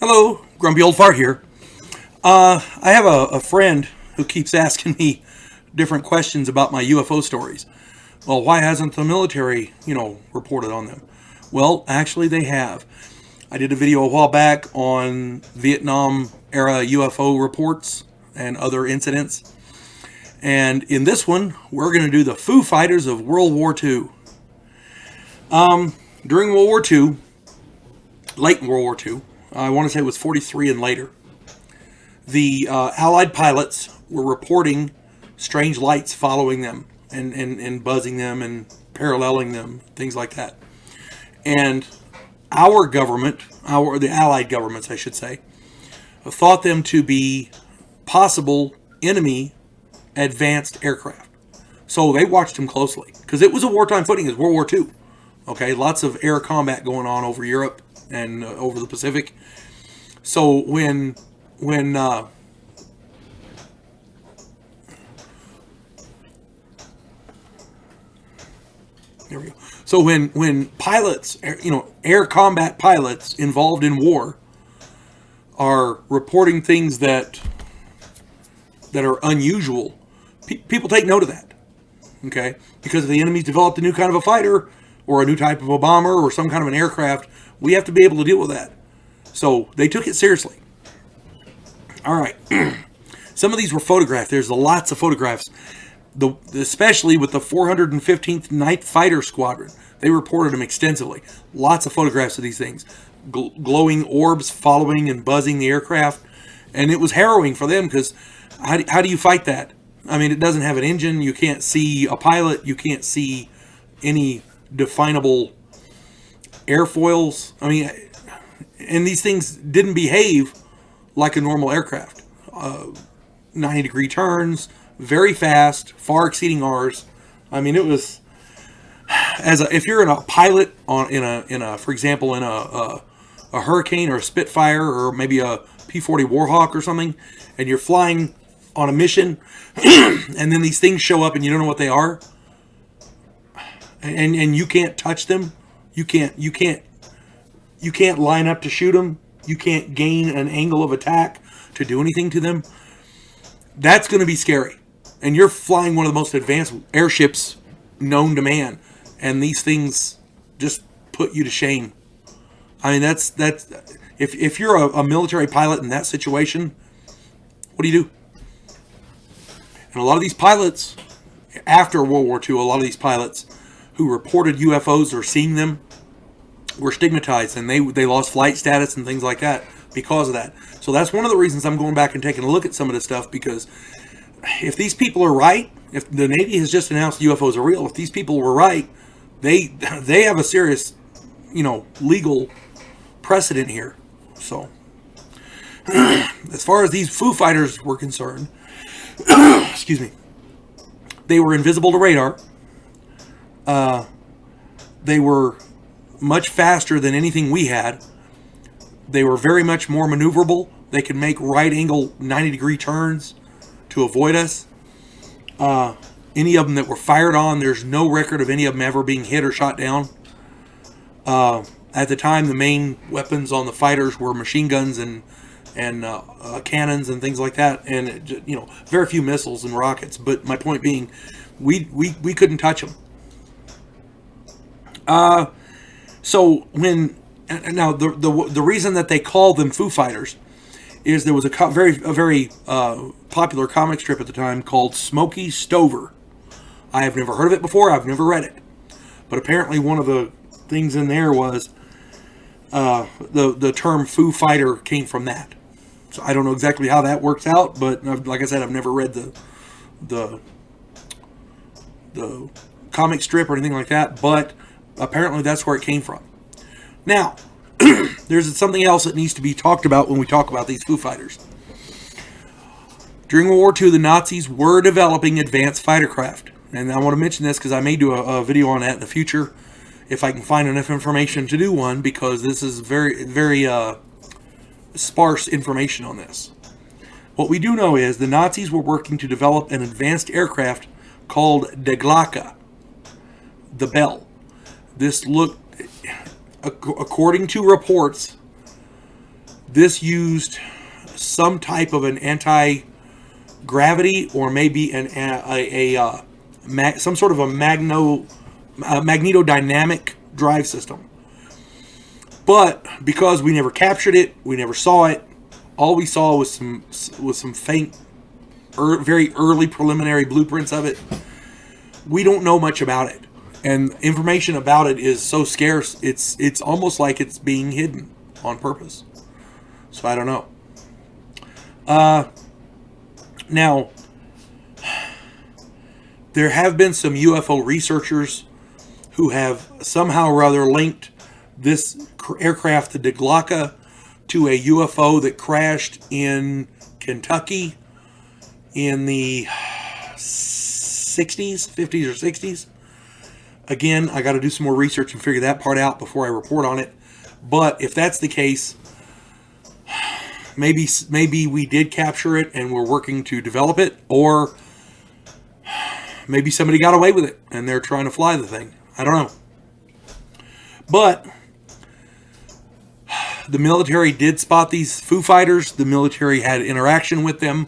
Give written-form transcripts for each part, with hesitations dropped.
Hello, Grumpy Old Fart here. I have a friend who keeps asking me different questions about my UFO stories. Well, why hasn't the military, reported on them? Well, actually, they have. I did a video a while back on Vietnam era UFO reports and other incidents. And in this one, we're going to do the Foo Fighters of World War II. During World War II, late in World War II, I want to say it was 43 and later, the Allied pilots were reporting strange lights following them and buzzing them and paralleling them, things like that. And our government, the Allied governments, I should say, thought them to be possible enemy advanced aircraft. So they watched them closely because it was a wartime footing. It was World War II. Okay, lots of air combat going on over Europe and over the Pacific. So when there we go. So when pilots, air combat pilots involved in war are reporting things that are unusual, people take note of that. Okay, because if the enemy's developed a new kind of a fighter or a new type of a bomber or some kind of an aircraft, we have to be able to deal with that. So they took it seriously. All right. Some of these were photographed. There's lots of photographs, especially with the 415th Night Fighter Squadron. They reported them extensively. Lots of photographs of these things. Glowing orbs following and buzzing the aircraft. And it was harrowing for them because how do you fight that? I mean, it doesn't have an engine. You can't see a pilot. You can't see any definable airfoils. I mean, and these things didn't behave like a normal aircraft. 90-degree turns, very fast, far exceeding ours. I mean, it was if you're a pilot for example, in a Hurricane or a Spitfire or maybe a P-40 Warhawk or something, and you're flying on a mission, and then these things show up and you don't know what they are, and you can't touch them, you can't line up to shoot them, you can't gain an angle of attack to do anything to them. That's going to be scary. And you're flying one of the most advanced airships known to man, and these things just put you to shame. I mean, that's if you're a military pilot in that situation, what do you do? And a lot of these pilots, after World War II, a lot of these pilots who reported UFOs or seeing them were stigmatized, and they lost flight status and things like that because of that. So that's one of the reasons I'm going back and taking a look at some of this stuff, because if these people are right, if the Navy has just announced UFOs are real, if these people were right, they have a serious, legal precedent here. So as far as these Foo Fighters were concerned, excuse me, they were invisible to radar. They were much faster than anything we had. They were very much more maneuverable. They could make right angle 90-degree turns to avoid us. Any of them that were fired on, there's no record of any of them ever being hit or shot down. At the time, the main weapons on the fighters were machine guns and cannons and things like that, and very few missiles and rockets. But my point being, we couldn't touch them. So the reason that they called them Foo Fighters is there was a very popular comic strip at the time called Smokey Stover. I have never heard of it before. I've never read it, but apparently one of the things in there was the term Foo Fighter came from that. So I don't know exactly how that works out, but like I said, I've never read the comic strip or anything like that, but apparently that's where it came from. Now, there's something else that needs to be talked about when we talk about these Foo Fighters. During World War II, the Nazis were developing advanced fighter craft. And I want to mention this because I may do a video on that in the future if I can find enough information to do one, because this is very, very sparse information on this. What we do know is the Nazis were working to develop an advanced aircraft called Die Glocke, the bell. This looked, according to reports, This used some type of an anti-gravity, or maybe some sort of a magnetodynamic drive system. But because we never captured it, we never saw it. All we saw was some faint, very early preliminary blueprints of it. We don't know much about it, and information about it is so scarce. It's almost like it's being hidden on purpose. So I don't know. Now, there have been some UFO researchers who have somehow or other linked this aircraft, the Deglaka, to a UFO that crashed in Kentucky in the 60s, 50s or 60s. Again, I got to do some more research and figure that part out before I report on it. But if that's the case, maybe we did capture it and we're working to develop it, or maybe somebody got away with it and they're trying to fly the thing. I don't know. But the military did spot these Foo Fighters. The military had interaction with them.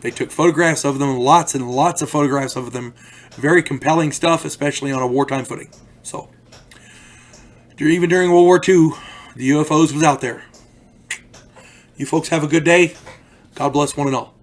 They took photographs of them, lots and lots of photographs of them. Very compelling stuff, especially on a wartime footing. So, even during World War II, the UFOs was out there. You folks have a good day. God bless one and all.